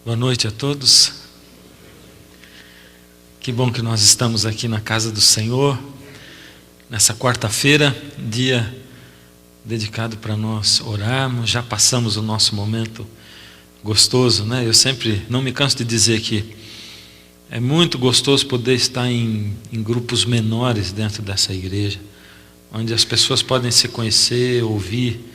Boa noite a todos. Que bom que nós estamos aqui na casa do Senhor, nessa quarta-feira, dia dedicado para nós orarmos. Já passamos o nosso momento gostoso, né? Eu sempre não me canso de dizer que é muito gostoso poder estar em grupos menores dentro dessa igreja, onde as pessoas podem se conhecer, ouvir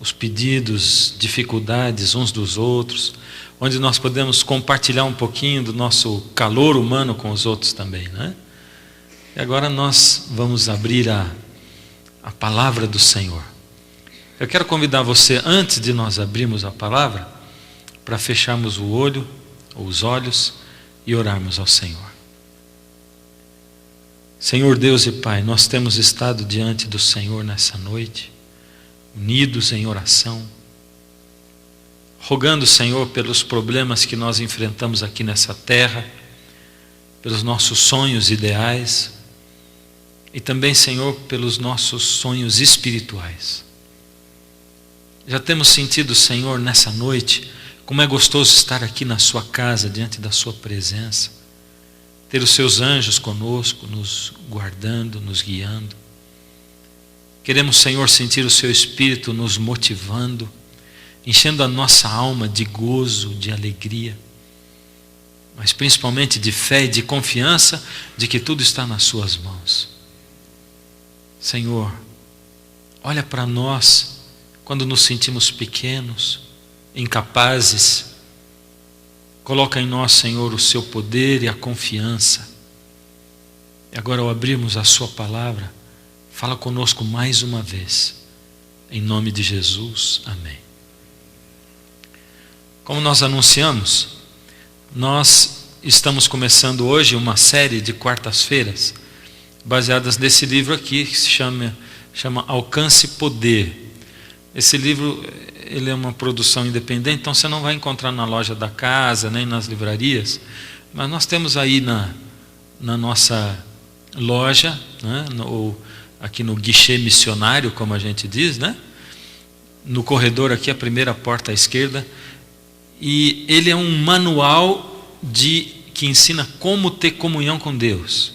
os pedidos, dificuldades uns dos outros, onde nós podemos compartilhar um pouquinho do nosso calor humano com os outros também, né? E agora nós vamos abrir a palavra do Senhor. Eu quero convidar você, antes de nós abrirmos a palavra, para fecharmos o olho, ou os olhos, e orarmos ao Senhor. Senhor Deus e Pai, nós temos estado diante do Senhor nessa noite, unidos em oração, rogando, Senhor, pelos problemas que nós enfrentamos aqui nessa terra, pelos nossos sonhos ideais e também, Senhor, pelos nossos sonhos espirituais. Já temos sentido, Senhor, nessa noite, como é gostoso estar aqui na sua casa, diante da sua presença, ter os seus anjos conosco, nos guardando, nos guiando. Queremos, Senhor, sentir o seu Espírito nos motivando, enchendo a nossa alma de gozo, de alegria, mas principalmente de fé e de confiança de que tudo está nas suas mãos. Senhor, olha para nós quando nos sentimos pequenos, incapazes. Coloca em nós, Senhor, o seu poder e a confiança. E agora, ao abrirmos a sua palavra, fala conosco mais uma vez. Em nome de Jesus, amém. Como nós anunciamos, nós estamos começando hoje uma série de quartas-feiras, baseadas nesse livro aqui, que se chama Alcance Poder. Esse livro, ele é uma produção independente, então você não vai encontrar na loja da casa, nem nas livrarias, mas nós temos aí na nossa loja, né, ou aqui no guichê missionário, como a gente diz, né? No corredor aqui, a primeira porta à esquerda. E ele é um manual que ensina como ter comunhão com Deus.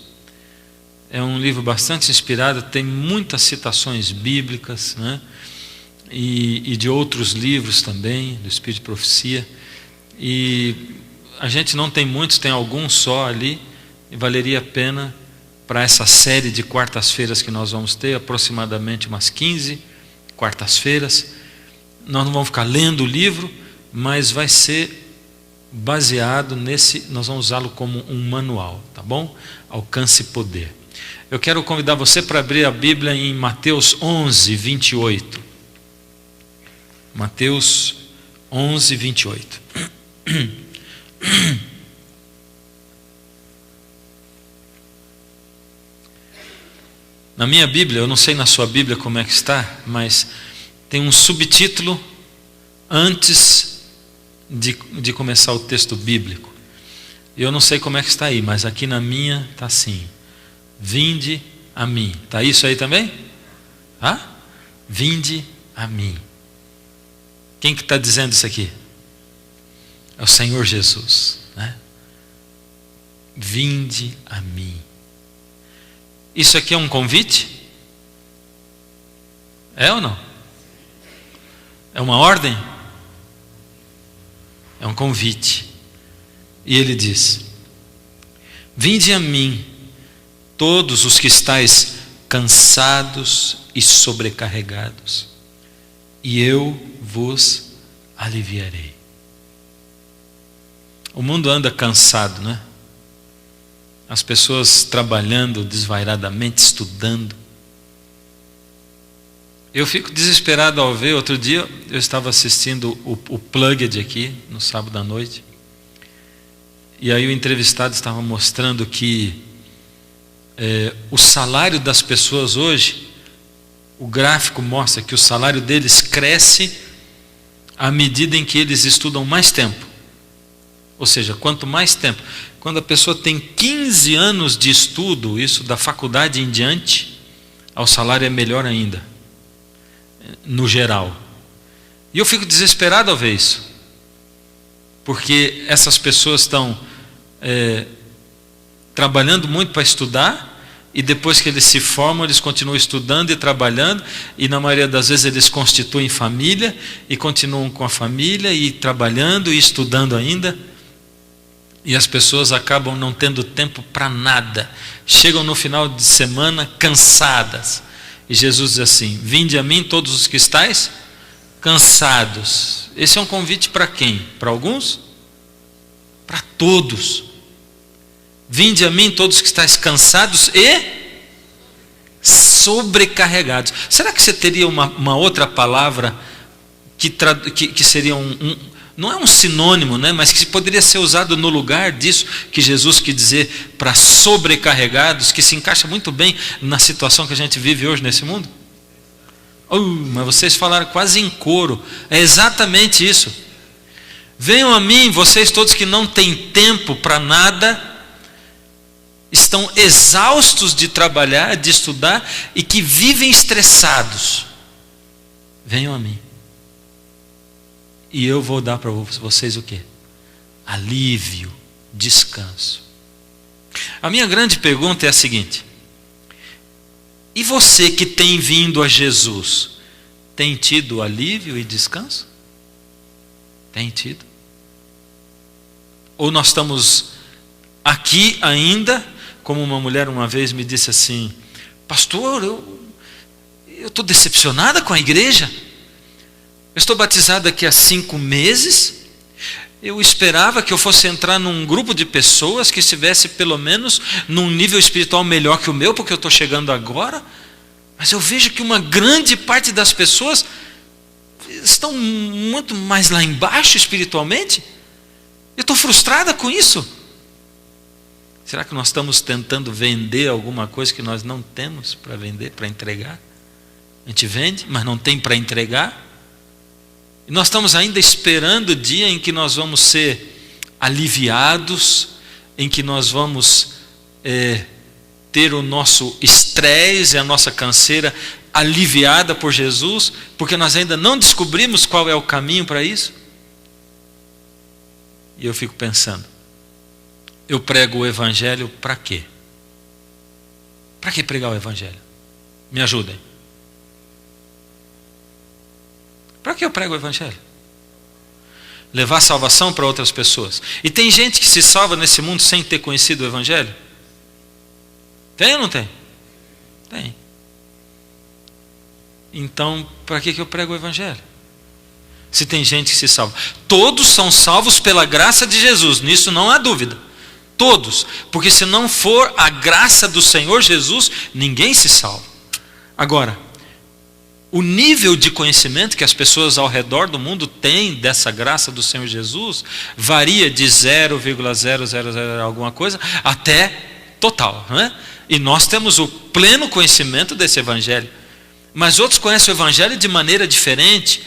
É um livro bastante inspirado, tem muitas citações bíblicas, né? E de outros livros também, do Espírito de Profecia. E a gente não tem muitos, tem alguns só ali, e valeria a pena para essa série de quartas-feiras que nós vamos ter, aproximadamente umas 15 quartas-feiras. Nós não vamos ficar lendo o livro, mas vai ser baseado nesse, nós vamos usá-lo como um manual, tá bom? Alcance Poder. Eu quero convidar você para abrir a Bíblia em Mateus 11, 28. Mateus 11, 28. Na minha Bíblia, eu não sei na sua Bíblia como é que está, mas tem um subtítulo antes de começar o texto bíblico. Eu não sei como é que está aí, mas aqui na minha está assim: vinde a mim. Está isso aí também? Vinde a mim. Quem que está dizendo isso aqui? É o Senhor Jesus, né? Vinde a mim. Isso aqui é um convite? É ou não? É uma ordem? É um convite. E ele diz: vinde a mim, todos os que estáis cansados e sobrecarregados, e eu vos aliviarei. O mundo anda cansado, né? As pessoas trabalhando desvairadamente, estudando. Eu fico desesperado ao ver. Outro dia eu estava assistindo o Plugged aqui, no sábado à noite, e aí o entrevistado estava mostrando que o salário das pessoas hoje, o gráfico mostra que o salário deles cresce à medida em que eles estudam mais tempo. Ou seja, quanto mais tempo. Quando a pessoa tem 15 anos de estudo, isso da faculdade em diante, o salário é melhor ainda, no geral. E eu fico desesperado ao ver isso. porque essas pessoas estão trabalhando muito para estudar, e depois que eles se formam, eles continuam estudando e trabalhando, e na maioria das vezes eles constituem família, e continuam com a família, e trabalhando e estudando ainda, e as pessoas acabam não tendo tempo para nada, chegam no final de semana cansadas, e Jesus diz assim: vinde a mim todos os que estáis cansados. Esse é um convite para quem? Para alguns? Para todos. Vinde a mim todos que estáis cansados e sobrecarregados. Será que você teria uma outra palavra que seria não é um sinônimo, né, mas que poderia ser usado no lugar disso que Jesus quis dizer para sobrecarregados, que se encaixa muito bem na situação que a gente vive hoje nesse mundo? Mas vocês falaram quase em coro. É exatamente isso. Venham a mim, vocês todos que não têm tempo para nada, estão exaustos de trabalhar, de estudar e que vivem estressados. Venham a mim. E eu vou dar para vocês o quê? Alívio, descanso. A minha grande pergunta é a seguinte: e você que tem vindo a Jesus, tem tido alívio e descanso? Tem tido? Ou nós estamos aqui ainda, como uma mulher uma vez me disse assim: pastor, eu estou decepcionada com a igreja. Eu estou batizado aqui há 5 meses. Eu esperava que eu fosse entrar num grupo de pessoas que estivesse pelo menos num nível espiritual melhor que o meu, porque eu estou chegando agora. Mas eu vejo que uma grande parte das pessoas estão muito mais lá embaixo espiritualmente. Eu estou frustrada com isso. Será que nós estamos tentando vender alguma coisa que nós não temos para vender, para entregar? A gente vende, mas não tem para entregar. E nós estamos ainda esperando o dia em que nós vamos ser aliviados, em que nós vamos ter o nosso estresse, a nossa canseira aliviada por Jesus, porque nós ainda não descobrimos qual é o caminho para isso. E eu fico pensando, eu prego o evangelho para quê? Para que pregar o evangelho? Me ajudem. Para que eu prego o evangelho? Levar salvação para outras pessoas. E tem gente que se salva nesse mundo sem ter conhecido o evangelho? Tem ou não tem? Tem. Então, para que eu prego o evangelho? Se tem gente que se salva. Todos são salvos pela graça de Jesus, nisso não há dúvida. Todos. Porque se não for a graça do Senhor Jesus, ninguém se salva. Agora, o nível de conhecimento que as pessoas ao redor do mundo têm dessa graça do Senhor Jesus varia de 0,000 alguma coisa até total, não é? E nós temos o pleno conhecimento desse evangelho. Mas outros conhecem o evangelho de maneira diferente,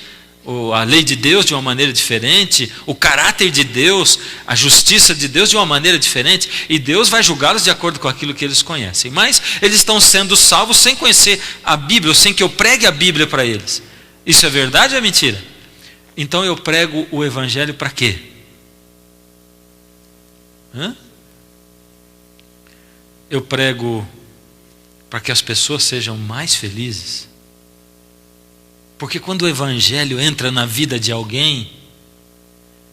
a lei de Deus de uma maneira diferente, o caráter de Deus, a justiça de Deus de uma maneira diferente, e Deus vai julgá-los de acordo com aquilo que eles conhecem. Mas eles estão sendo salvos sem conhecer a Bíblia, ou sem que eu pregue a Bíblia para eles. Isso é verdade ou é mentira? Então eu prego o evangelho para quê? Eu prego para que as pessoas sejam mais felizes. Porque quando o evangelho entra na vida de alguém,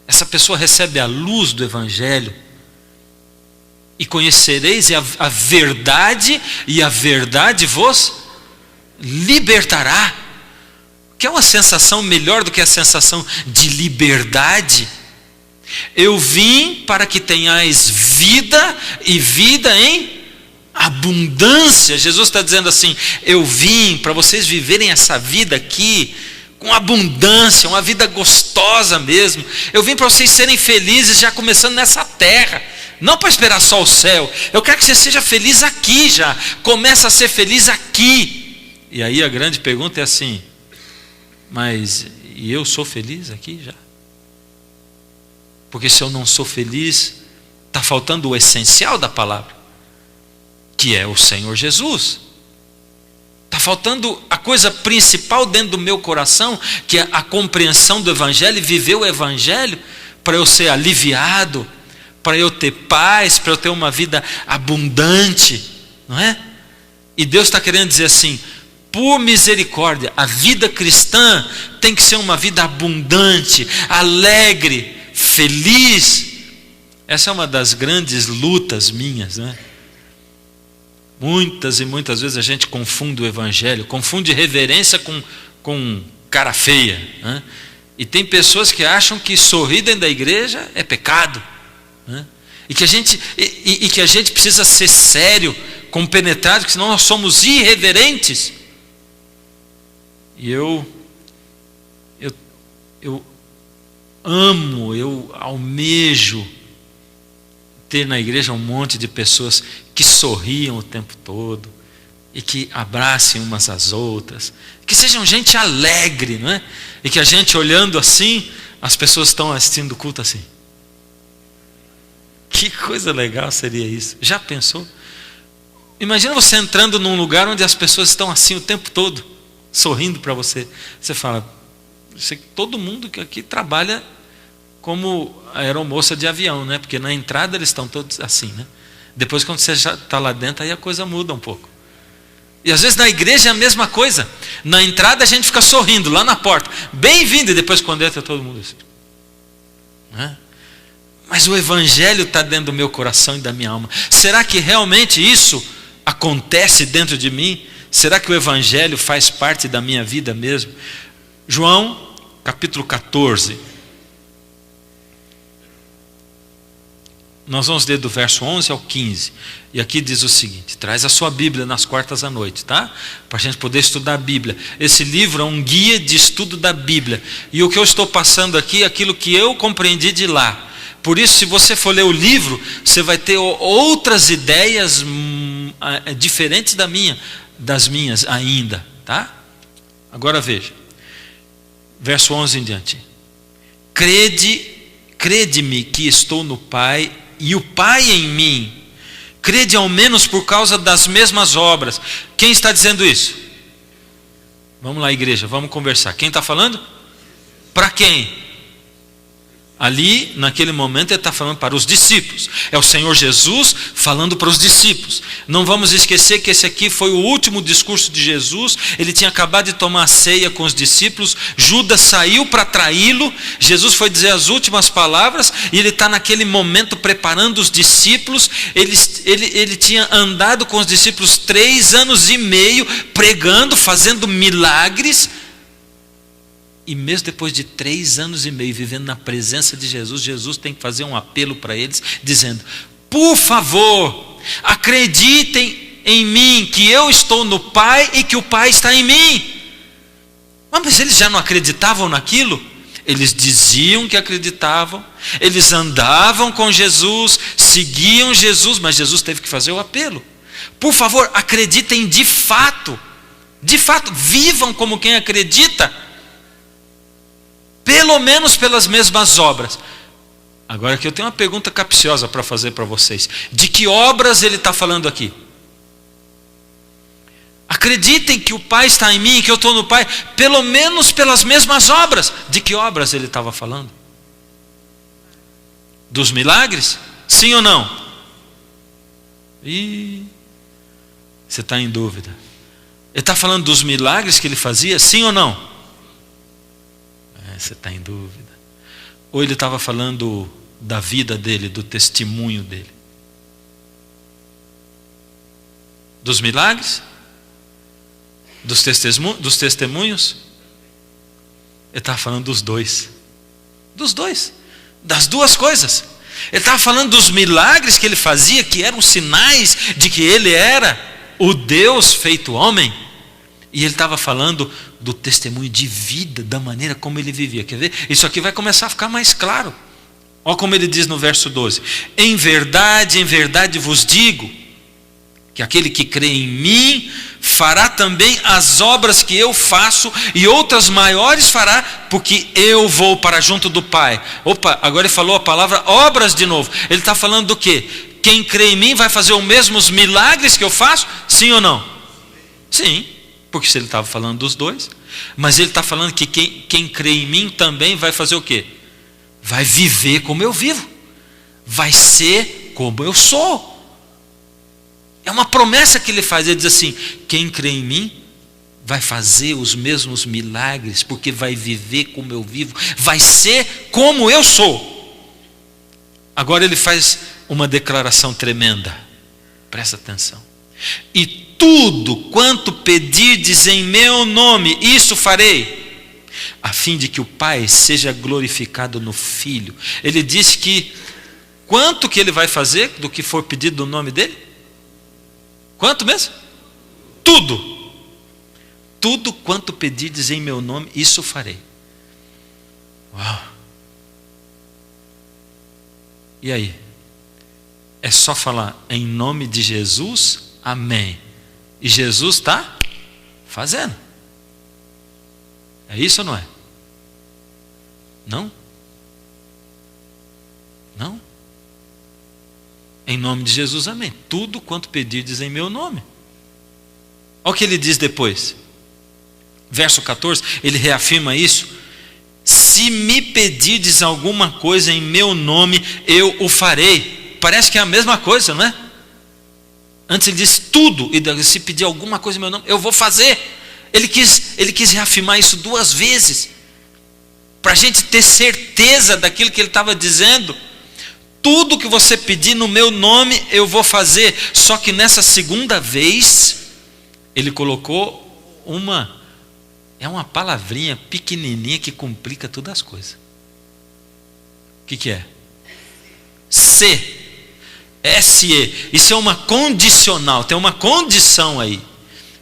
essa pessoa recebe a luz do evangelho, e conhecereis a verdade, e a verdade vos libertará. Que é uma sensação melhor do que a sensação de liberdade. Eu vim para que tenhais vida, e vida em abundância. Jesus está dizendo assim: eu vim para vocês viverem essa vida aqui com abundância, uma vida gostosa mesmo. Eu vim para vocês serem felizes já começando nessa terra, não para esperar só o céu. Eu quero que você seja feliz aqui já, começa a ser feliz aqui. E aí a grande pergunta é assim: mas e eu sou feliz aqui já? Porque se eu não sou feliz, está faltando o essencial da palavra, que é o Senhor Jesus. Está faltando a coisa principal dentro do meu coração, que é a compreensão do evangelho e viver o evangelho, para eu ser aliviado, para eu ter paz, para eu ter uma vida abundante, não é? E Deus está querendo dizer assim: por misericórdia, a vida cristã tem que ser uma vida abundante, alegre, feliz. Essa é uma das grandes lutas minhas, né? Muitas e muitas vezes a gente confunde o evangelho, confunde reverência com cara feia, né? E tem pessoas que acham que sorrir dentro da igreja é pecado, né? E que a gente precisa ser sério, compenetrado, porque senão nós somos irreverentes. E eu amo, eu almejo ter na igreja um monte de pessoas que sorriam o tempo todo e que abracem umas às outras, que sejam gente alegre, não é? E que a gente olhando assim, as pessoas estão assistindo o culto assim. Que coisa legal seria isso. Já pensou? Imagina você entrando num lugar onde as pessoas estão assim o tempo todo, sorrindo para você. Você fala: todo mundo que aqui trabalha como aeromoça de avião, né? Porque na entrada eles estão todos assim, né? Depois, quando você já está lá dentro, aí a coisa muda um pouco. E às vezes na igreja é a mesma coisa. Na entrada a gente fica sorrindo, lá na porta, bem-vindo, e depois quando entra todo mundo assim, né? Mas o evangelho está dentro do meu coração e da minha alma. Será que realmente isso acontece dentro de mim? Será que o evangelho faz parte da minha vida mesmo? João, capítulo 14. Nós vamos ler do verso 11 ao 15. E aqui diz o seguinte: traz a sua Bíblia nas quartas à noite, tá? Para a gente poder estudar a Bíblia. Esse livro é um guia de estudo da Bíblia. E o que eu estou passando aqui é aquilo que eu compreendi de lá. Por isso, se você for ler o livro, você vai ter outras ideias diferentes das minhas ainda, tá? Agora veja, verso 11 em diante. Crede-me que estou no Pai e o Pai em mim. Crede ao menos por causa das mesmas obras. Quem está dizendo isso? Vamos lá, igreja, vamos conversar. Quem está falando? Para quem? Ali, naquele momento, ele está falando para os discípulos. É o Senhor Jesus falando para os discípulos. Não vamos esquecer que esse aqui foi o último discurso de Jesus. Ele tinha acabado de tomar a ceia com os discípulos. Judas saiu para traí-lo. Jesus foi dizer as últimas palavras. E ele está naquele momento preparando os discípulos. Ele tinha andado com os discípulos 3 anos e meio, pregando, fazendo milagres. E mesmo depois de 3 anos e meio vivendo na presença de Jesus, Jesus tem que fazer um apelo para eles, dizendo: por favor, acreditem em mim, que eu estou no Pai e que o Pai está em mim. Mas eles já não acreditavam naquilo? Eles diziam que acreditavam, eles andavam com Jesus, seguiam Jesus, mas Jesus teve que fazer o apelo. Por favor, acreditem de fato, vivam como quem acredita, pelo menos pelas mesmas obras. Agora aqui eu tenho uma pergunta capciosa para fazer para vocês. De que obras ele está falando aqui? Acreditem que o Pai está em mim e que eu estou no Pai, pelo menos pelas mesmas obras. De que obras ele estava falando? Dos milagres? Sim ou não? Você está em dúvida. Ele está falando dos milagres que ele fazia? Sim ou não? Você está em dúvida. Ou ele estava falando da vida dele, do testemunho dele? Dos milagres? Dos testemunhos? Ele estava falando dos dois. Dos dois. Das duas coisas. Ele estava falando dos milagres que ele fazia, que eram sinais de que ele era o Deus feito homem. E ele estava falando do testemunho de vida, da maneira como ele vivia. Quer ver? Isso aqui vai começar a ficar mais claro. Olha como ele diz no verso 12: em verdade vos digo, que aquele que crê em mim fará também as obras que eu faço, e outras maiores fará, porque eu vou para junto do Pai. Opa, agora ele falou a palavra obras de novo. Ele está falando do quê? Quem crê em mim vai fazer os mesmos milagres que eu faço? Sim ou não? Sim. Porque se ele estava falando dos dois, mas ele está falando que quem crê em mim também vai fazer o quê? vai viver como eu vivo, vai ser como eu sou. É uma promessa que ele faz. Ele diz assim: quem crê em mim vai fazer os mesmos milagres, porque vai viver como eu vivo, vai ser como eu sou. Agora ele faz uma declaração tremenda, presta atenção: e tudo quanto pedirdes em meu nome, isso farei, a fim de que o Pai seja glorificado no Filho. Ele disse que quanto que ele vai fazer do que for pedido no nome dele? Quanto mesmo? Tudo. Tudo quanto pedirdes em meu nome, isso farei. Uau! E aí? É só falar em nome de Jesus, amém. E Jesus está fazendo. É isso ou não é? Não? Não? Em nome de Jesus, amém. Tudo quanto pedirdes em meu nome. Olha o que ele diz depois. Verso 14, ele reafirma isso: se me pedirdes alguma coisa em meu nome, eu o farei. Parece que é a mesma coisa, não é? Antes ele disse tudo, e se pedir alguma coisa em meu nome, eu vou fazer. Ele quis reafirmar isso duas vezes, para a gente ter certeza daquilo que ele estava dizendo. Tudo que você pedir no meu nome, eu vou fazer. Só que nessa segunda vez, ele colocou uma palavrinha pequenininha que complica todas as coisas. O que é? Se. S-E. Isso é uma condicional, tem uma condição aí.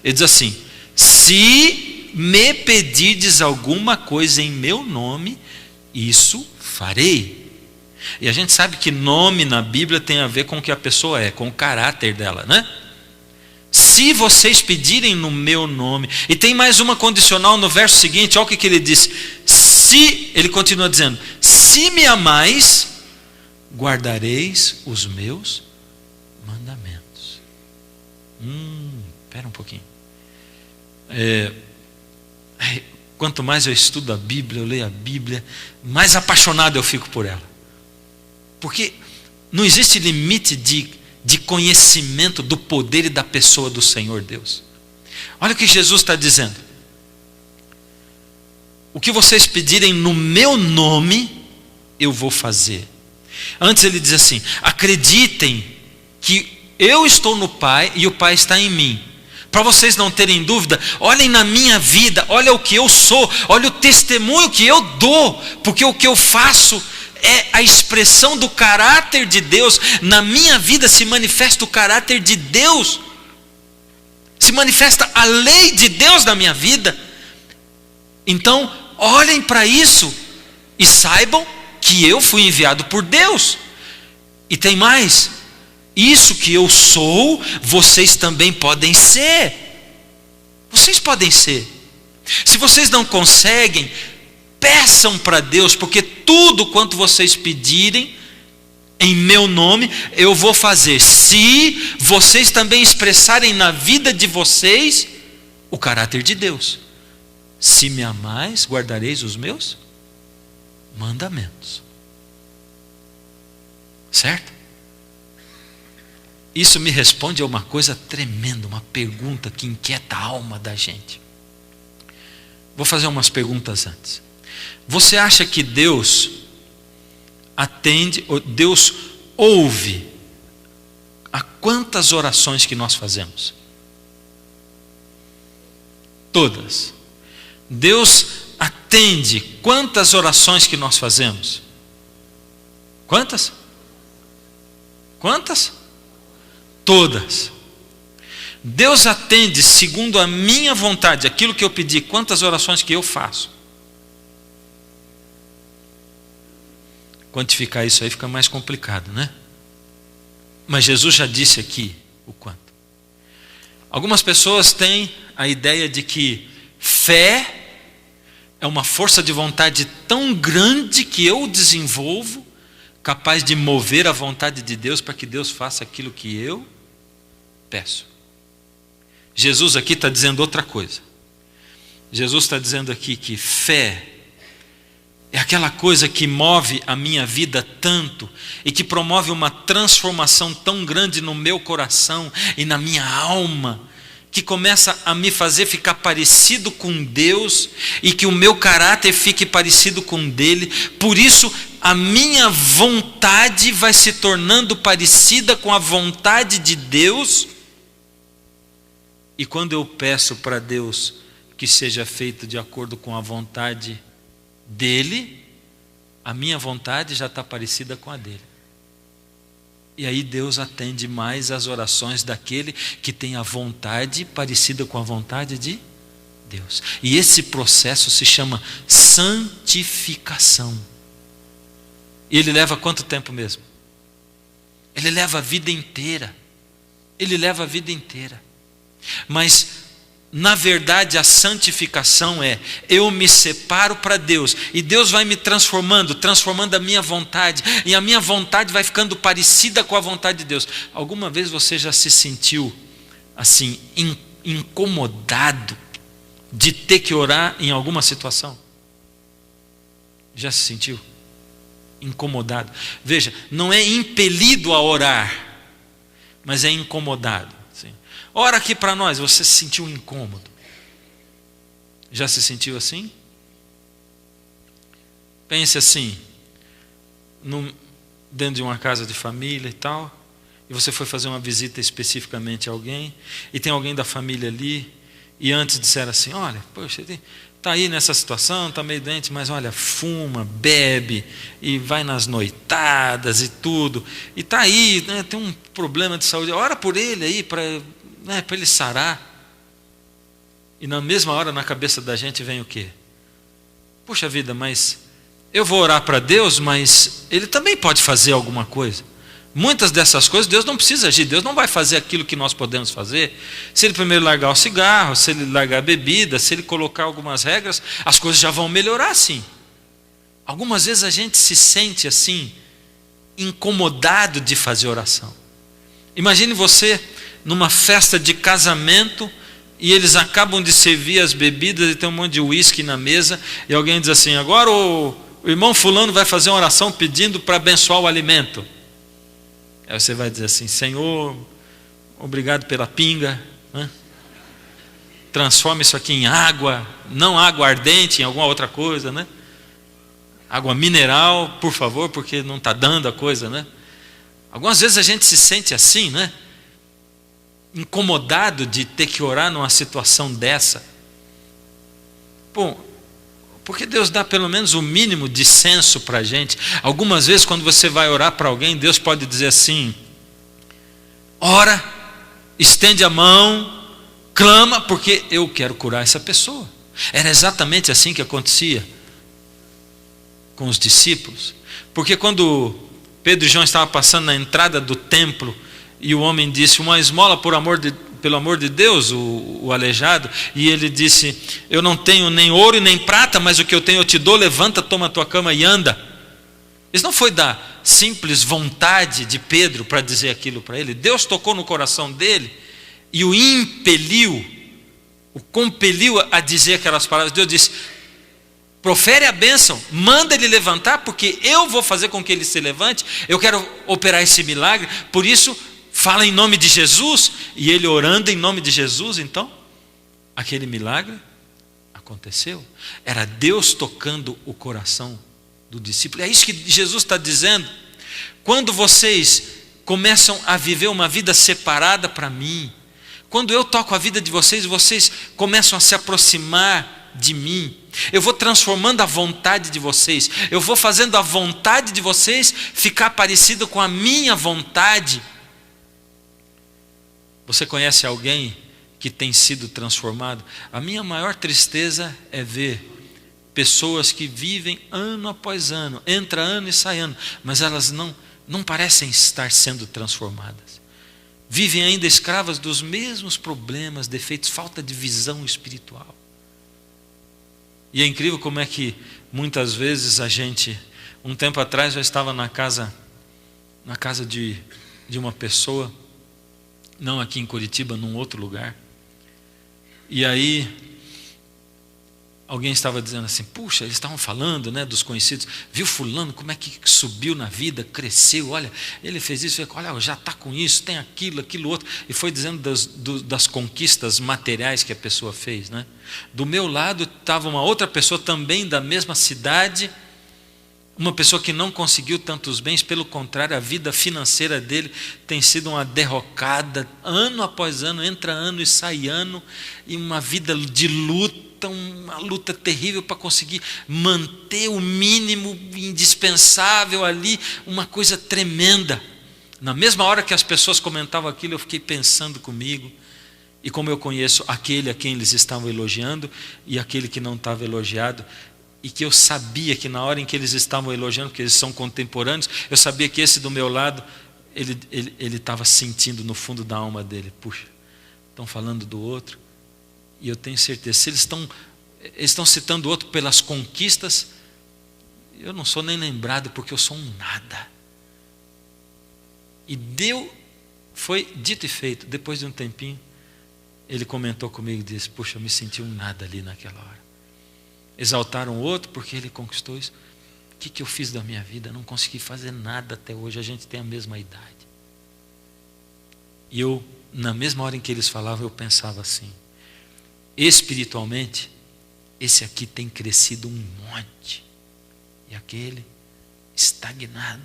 Ele diz assim: se me pedirdes alguma coisa em meu nome, isso farei. E a gente sabe que nome na Bíblia tem a ver com o que a pessoa é, com o caráter dela, né? Se vocês pedirem no meu nome. E tem mais uma condicional no verso seguinte, olha o que ele diz: se, ele continua dizendo, se me amais, guardareis os meus mandamentos. Espera um pouquinho. Quanto mais eu estudo a Bíblia, eu leio a Bíblia, mais apaixonado eu fico por ela. Porque não existe limite de conhecimento do poder e da pessoa do Senhor Deus. Olha o que Jesus está dizendo: o que vocês pedirem no meu nome, eu vou fazer. Antes ele diz assim: acreditem que eu estou no Pai e o Pai está em mim. Para vocês não terem dúvida, olhem na minha vida, olha o que eu sou, olha o testemunho que eu dou, porque o que eu faço é a expressão do caráter de Deus. Na minha vida se manifesta o caráter de Deus, se manifesta a lei de Deus na minha vida. Então olhem para isso e saibam que eu fui enviado por Deus. E tem mais: isso que eu sou, vocês também podem ser. Vocês podem ser. Se vocês não conseguem, peçam para Deus, porque tudo quanto vocês pedirem em meu nome, eu vou fazer, se vocês também expressarem na vida de vocês o caráter de Deus. Se me amais, guardareis os meus mandamentos. Certo? Isso me responde a uma coisa tremenda, uma pergunta que inquieta a alma da gente. Vou fazer umas perguntas antes. Você acha que Deus atende, ou Deus ouve a quantas orações que nós fazemos? Todas. Deus atende quantas orações que nós fazemos? Quantas? Quantas? Todas. Deus atende segundo a minha vontade, aquilo que eu pedi, quantas orações que eu faço? Quantificar isso aí fica mais complicado, né? Mas Jesus já disse aqui o quanto. Algumas pessoas têm a ideia de que fé é uma força de vontade tão grande que eu desenvolvo, capaz de mover a vontade de Deus para que Deus faça aquilo que eu peço. Jesus aqui está dizendo outra coisa. Jesus está dizendo aqui que fé É aquela coisa que move a minha vida tanto e que promove uma transformação tão grande no meu coração e na minha alma, que começa a me fazer ficar parecido com Deus e que o meu caráter fique parecido com o dele. Por isso, a minha vontade vai se tornando parecida com a vontade de Deus. E quando eu peço para Deus que seja feito de acordo com a vontade dele, a minha vontade já está parecida com a dele. E aí Deus atende mais as orações daquele que tem a vontade parecida com a vontade de Deus. E esse processo se chama santificação. E ele leva quanto tempo mesmo? Ele leva a vida inteira. Ele leva a vida inteira. Mas na verdade, a santificação é: eu me separo para Deus, e Deus vai me transformando a minha vontade, e a minha vontade vai ficando parecida com a vontade de Deus. Alguma vez você já se sentiu assim, incomodado de ter que orar em alguma situação? Já se sentiu incomodado? Veja, não é impelido a orar, mas é incomodado. Ora aqui para nós, você se sentiu incômodo. Já se sentiu assim? Pense assim, dentro de uma casa de família e tal, e você foi fazer uma visita especificamente a alguém, e tem alguém da família ali, e antes disseram assim: olha, poxa, está aí nessa situação, está meio doente, mas olha, fuma, bebe, e vai nas noitadas e tudo, e está aí, né, tem um problema de saúde, ora por ele aí, para ele sarar. E na mesma hora na cabeça da gente vem o quê? Puxa vida, mas eu vou orar para Deus, mas Ele também pode fazer alguma coisa. Muitas dessas coisas Deus não precisa agir, Deus não vai fazer aquilo que nós podemos fazer. Se Ele primeiro largar o cigarro, se Ele largar a bebida, se Ele colocar algumas regras, as coisas já vão melhorar sim. Algumas vezes a gente se sente assim, incomodado de fazer oração. Imagine você numa festa de casamento, e eles acabam de servir as bebidas e tem um monte de uísque na mesa, e alguém diz assim: agora o irmão fulano vai fazer uma oração pedindo para abençoar o alimento. Aí você vai dizer assim: Senhor, obrigado pela pinga, né? Transforma isso aqui em água, não água ardente, em alguma outra coisa, né? Água mineral, por favor, porque não está dando a coisa, né? Algumas vezes a gente se sente assim, né? Incomodado de ter que orar numa situação dessa. Bom, porque Deus dá pelo menos o mínimo de senso para a gente. Algumas vezes quando você vai orar para alguém, Deus pode dizer assim: ora, estende a mão, clama, porque eu quero curar essa pessoa. Era exatamente assim que acontecia com os discípulos. Porque quando Pedro e João estavam passando na entrada do templo, e o homem disse: uma esmola pelo amor de Deus, o aleijado. E ele disse: eu não tenho nem ouro e nem prata, mas o que eu tenho eu te dou, levanta, toma a tua cama e anda. Isso não foi da simples vontade de Pedro para dizer aquilo para ele. Deus tocou no coração dele e o impeliu, o compeliu a dizer aquelas palavras. Deus disse: profere a bênção, manda ele levantar, porque eu vou fazer com que ele se levante, eu quero operar esse milagre, por isso fala em nome de Jesus. E ele orando em nome de Jesus, então aquele milagre aconteceu. Era Deus tocando o coração do discípulo. É isso que Jesus está dizendo: quando vocês começam a viver uma vida separada para mim, quando eu toco a vida de vocês, vocês começam a se aproximar de mim, eu vou transformando a vontade de vocês, eu vou fazendo a vontade de vocês ficar parecida com a minha vontade. Você conhece alguém que tem sido transformado? A minha maior tristeza é ver pessoas que vivem ano após ano, entra ano e sai ano, mas elas não parecem estar sendo transformadas. Vivem ainda escravas dos mesmos problemas, defeitos, falta de visão espiritual. E é incrível como é que muitas vezes a gente, um tempo atrás eu estava na casa de uma pessoa, não aqui em Curitiba, num outro lugar. E aí alguém estava dizendo assim, puxa, eles estavam falando, né, dos conhecidos, viu fulano, como é que subiu na vida, cresceu, olha, ele fez isso, olha, já está com isso, tem aquilo, aquilo outro, e foi dizendo das conquistas materiais que a pessoa fez, né? Do meu lado estava uma outra pessoa também da mesma cidade, uma pessoa que não conseguiu tantos bens, pelo contrário, a vida financeira dele tem sido uma derrocada, ano após ano, entra ano e sai ano, e uma vida de luta, uma luta terrível para conseguir manter o mínimo indispensável ali, uma coisa tremenda. Na mesma hora que as pessoas comentavam aquilo, eu fiquei pensando comigo, e como eu conheço aquele a quem eles estavam elogiando, e aquele que não estava elogiado, e que eu sabia que na hora em que eles estavam elogiando, porque eles são contemporâneos, eu sabia que esse do meu lado, ele estava sentindo no fundo da alma dele, puxa, estão falando do outro, e eu tenho certeza, se eles estão citando o outro pelas conquistas, eu não sou nem lembrado, porque eu sou um nada. E foi dito e feito. Depois de um tempinho, ele comentou comigo e disse, puxa, eu me senti um nada ali naquela hora. Exaltaram o outro porque ele conquistou isso. O que eu fiz da minha vida? Não consegui fazer nada até hoje. A gente tem a mesma idade. E eu, na mesma hora em que eles falavam, eu pensava assim, espiritualmente, esse aqui tem crescido um monte. E aquele estagnado,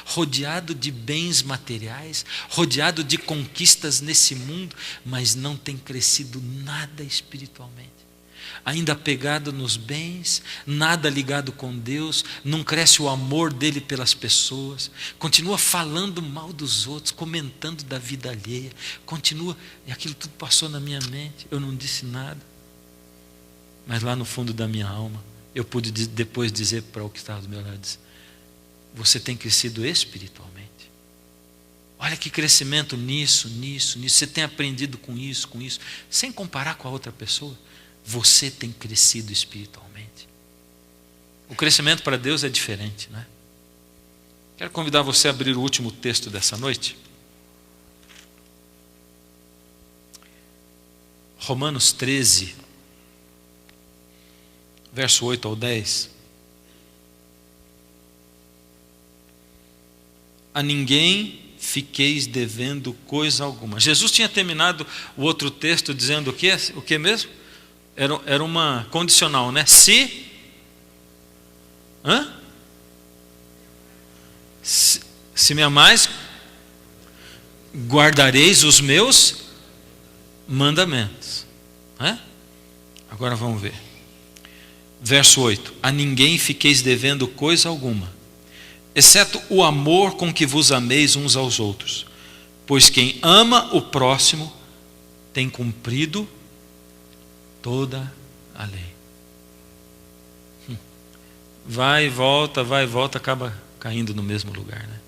rodeado de bens materiais, rodeado de conquistas nesse mundo, mas não tem crescido nada espiritualmente. Ainda apegado nos bens, nada ligado com Deus, não cresce o amor dele pelas pessoas, continua falando mal dos outros, comentando da vida alheia, continua, e aquilo tudo passou na minha mente, eu não disse nada, mas lá no fundo da minha alma, eu pude depois dizer para o que estava do meu lado, disse, você tem crescido espiritualmente, olha que crescimento nisso, você tem aprendido com isso, sem comparar com a outra pessoa, você tem crescido espiritualmente. O crescimento para Deus é diferente, né? Quero convidar você a abrir o último texto dessa noite. Romanos 13, verso 8 ao 10. A ninguém fiqueis devendo coisa alguma. Jesus tinha terminado o outro texto dizendo o quê? O que mesmo? Era uma condicional, né? Se me amais, guardareis os meus mandamentos. Agora vamos ver. Verso 8. A ninguém fiqueis devendo coisa alguma, exceto o amor com que vos ameis uns aos outros. Pois quem ama o próximo tem cumprido toda a lei. Vai e volta, acaba caindo no mesmo lugar, né?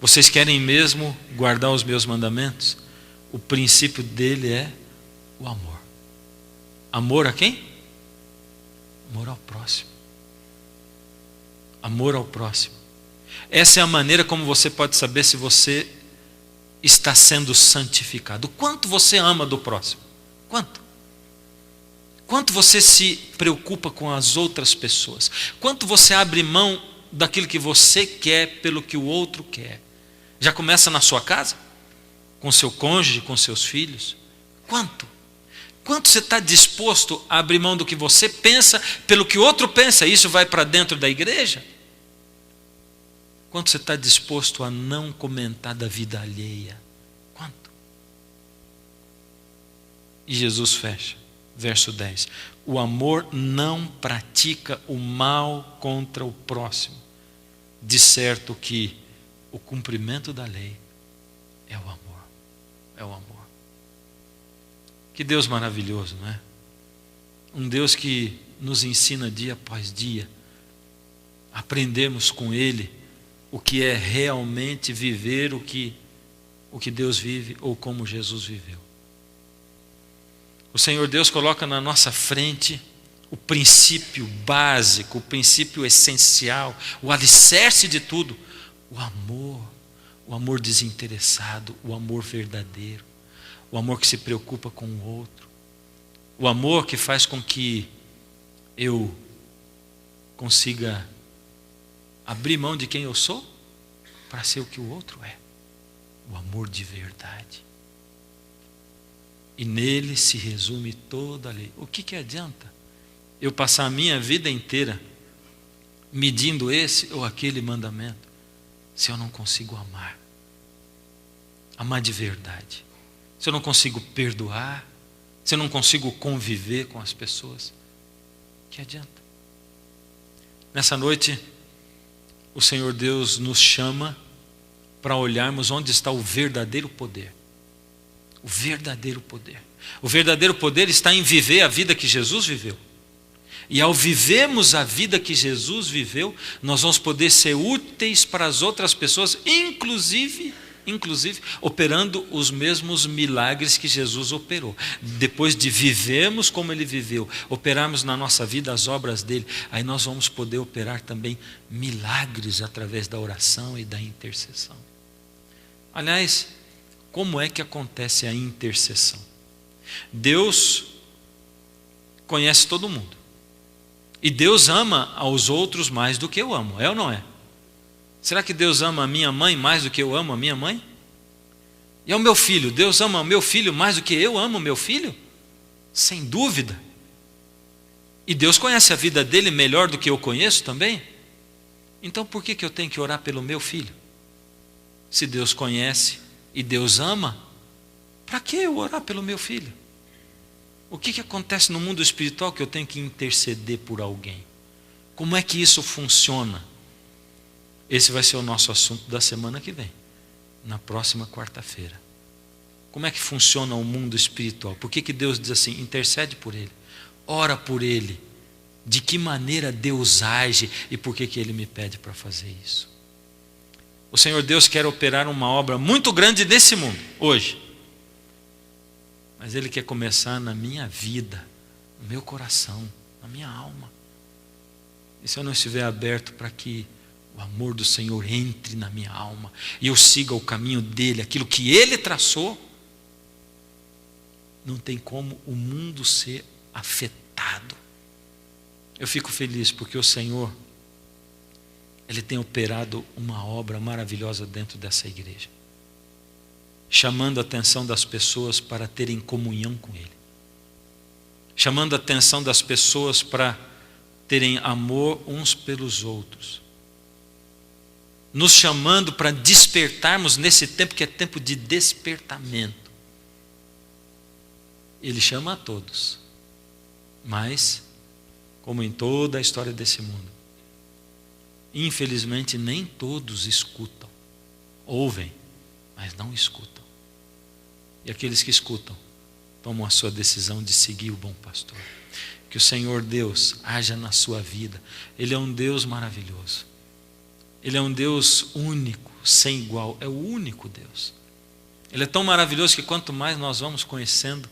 Vocês querem mesmo guardar os meus mandamentos? O princípio dele é o amor. Amor a quem? Amor ao próximo. Amor ao próximo. Essa é a maneira como você pode saber se você está sendo santificado. O quanto você ama do próximo? Quanto? Quanto você se preocupa com as outras pessoas? Quanto você abre mão daquilo que você quer pelo que o outro quer? Já começa na sua casa? Com seu cônjuge, com seus filhos? Quanto? Quanto você está disposto a abrir mão do que você pensa pelo que o outro pensa? Isso vai para dentro da igreja? Quanto você está disposto a não comentar da vida alheia? Quanto? E Jesus fecha. Verso 10. O amor não pratica o mal contra o próximo. De certo que o cumprimento da lei é o amor. É o amor. Que Deus maravilhoso, não é? Um Deus que nos ensina dia após dia. Aprendemos com Ele o que é realmente viver o que Deus vive ou como Jesus viveu. O Senhor Deus coloca na nossa frente o princípio básico, o princípio essencial, o alicerce de tudo, o amor desinteressado, o amor verdadeiro, o amor que se preocupa com o outro, O amor que faz com que eu consiga abrir mão de quem eu sou para ser o que o outro é. O amor de verdade. E nele se resume toda a lei. O que adianta eu passar a minha vida inteira medindo esse ou aquele mandamento, se eu não consigo amar? Amar de verdade. Se eu não consigo perdoar, se eu não consigo conviver com as pessoas, que adianta? Nessa noite, o Senhor Deus nos chama para olharmos onde está o verdadeiro poder. O verdadeiro poder. O verdadeiro poder está em viver a vida que Jesus viveu. E ao vivermos a vida que Jesus viveu, nós vamos poder ser úteis para as outras pessoas, inclusive operando os mesmos milagres que Jesus operou. Depois de vivermos como Ele viveu, operarmos na nossa vida as obras dele, aí nós vamos poder operar também milagres através da oração e da intercessão. Aliás, como é que acontece a intercessão? Deus conhece todo mundo. E Deus ama aos outros mais do que eu amo, é ou não é? Será que Deus ama a minha mãe mais do que eu amo a minha mãe? E ao meu filho, Deus ama o meu filho mais do que eu amo o meu filho? Sem dúvida. E Deus conhece a vida dele melhor do que eu conheço também? Então por que eu tenho que orar pelo meu filho? Se Deus conhece e Deus ama, para que eu orar pelo meu filho? O que acontece no mundo espiritual que eu tenho que interceder por alguém? Como é que isso funciona? Esse vai ser o nosso assunto da semana que vem, na próxima quarta-feira. Como é que funciona o mundo espiritual? Por que Deus diz assim, intercede por ele, ora por ele? De que maneira Deus age e por que Ele me pede para fazer isso? O Senhor Deus quer operar uma obra muito grande nesse mundo, hoje. Mas Ele quer começar na minha vida, no meu coração, na minha alma. E se eu não estiver aberto para que o amor do Senhor entre na minha alma e eu siga o caminho dele, aquilo que Ele traçou, não tem como o mundo ser afetado. Eu fico feliz porque o Senhor, Ele tem operado uma obra maravilhosa dentro dessa igreja, chamando a atenção das pessoas para terem comunhão com Ele, chamando a atenção das pessoas para terem amor uns pelos outros, nos chamando para despertarmos nesse tempo que é tempo de despertamento. Ele chama a todos, mas, como em toda a história desse mundo, infelizmente nem todos escutam, ouvem, mas não escutam. E aqueles que escutam, tomam a sua decisão de seguir o bom pastor. Que o Senhor Deus haja na sua vida. Ele é um Deus maravilhoso. Ele é um Deus único, sem igual. É o único Deus. Ele é tão maravilhoso que quanto mais nós vamos conhecendo,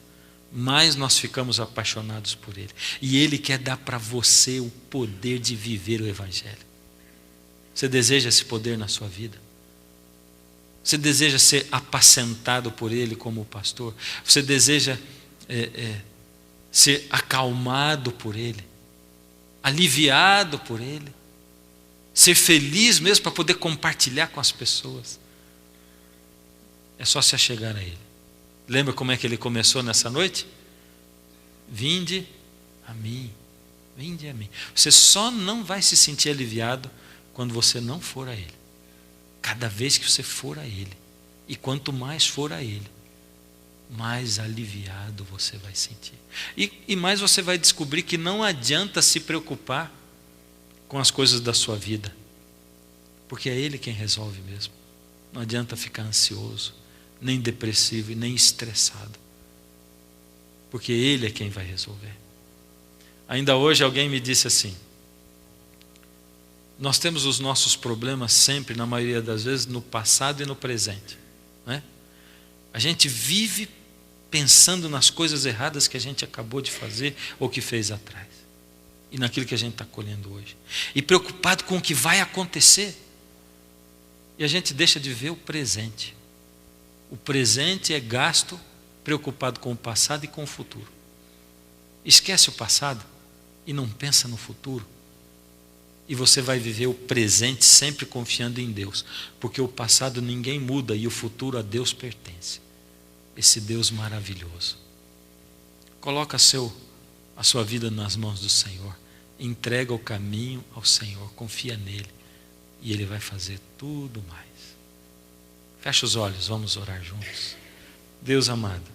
mais nós ficamos apaixonados por Ele. E Ele quer dar para você o poder de viver o Evangelho. Você deseja esse poder na sua vida? Você deseja ser apacentado por Ele como pastor? Você deseja ser acalmado por Ele? Aliviado por Ele? Ser feliz mesmo para poder compartilhar com as pessoas? É só se achegar a Ele. Lembra como é que Ele começou nessa noite? Vinde a mim, vinde a mim. Você só não vai se sentir aliviado quando você não for a Ele. Cada vez que você for a Ele, e quanto mais for a Ele, mais aliviado você vai sentir. E mais você vai descobrir que não adianta se preocupar com as coisas da sua vida, porque é Ele quem resolve mesmo. Não adianta ficar ansioso, nem depressivo e nem estressado, porque Ele é quem vai resolver. Ainda hoje alguém me disse assim: nós temos os nossos problemas sempre, na maioria das vezes, no passado e no presente, né? A gente vive pensando nas coisas erradas que a gente acabou de fazer ou que fez atrás, e naquilo que a gente está colhendo hoje, e preocupado com o que vai acontecer, e a gente deixa de ver o presente. O presente é gasto preocupado com o passado e com o futuro. esquece o passado e não pensa no futuro. E você vai viver o presente sempre confiando em Deus, porque o passado ninguém muda e o futuro a Deus pertence. Esse Deus maravilhoso. Coloca a sua vida nas mãos do Senhor. Entrega o caminho ao Senhor, confia nele e Ele vai fazer tudo mais. Fecha os olhos, vamos orar juntos. Deus amado,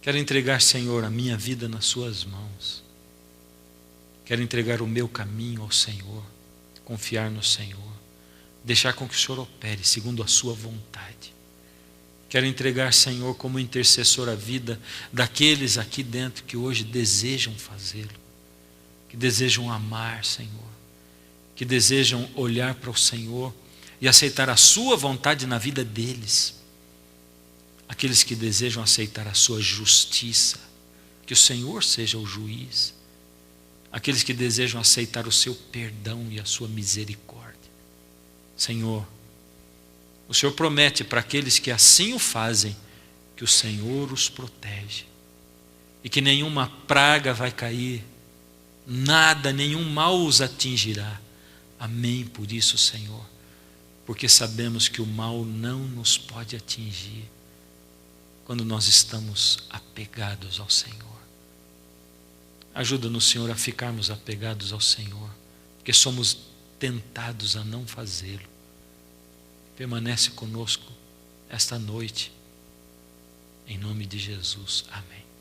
quero entregar, Senhor, a minha vida nas suas mãos. Quero entregar o meu caminho ao Senhor, confiar no Senhor, deixar com que o Senhor opere segundo a sua vontade. Quero entregar, Senhor, como intercessor a vida daqueles aqui dentro que hoje desejam fazê-lo, que desejam amar, Senhor, que desejam olhar para o Senhor e aceitar a sua vontade na vida deles. Aqueles que desejam aceitar a sua justiça, que o Senhor seja o juiz. Aqueles que desejam aceitar o seu perdão e a sua misericórdia. Senhor, o Senhor promete para aqueles que assim o fazem, que o Senhor os protege e que nenhuma praga vai cair, nada, nenhum mal os atingirá. Amém por isso, Senhor, porque sabemos que o mal não nos pode atingir quando nós estamos apegados ao Senhor. Ajuda-nos, Senhor, a ficarmos apegados ao Senhor, porque somos tentados a não fazê-lo. Permanece conosco esta noite, em nome de Jesus. Amém.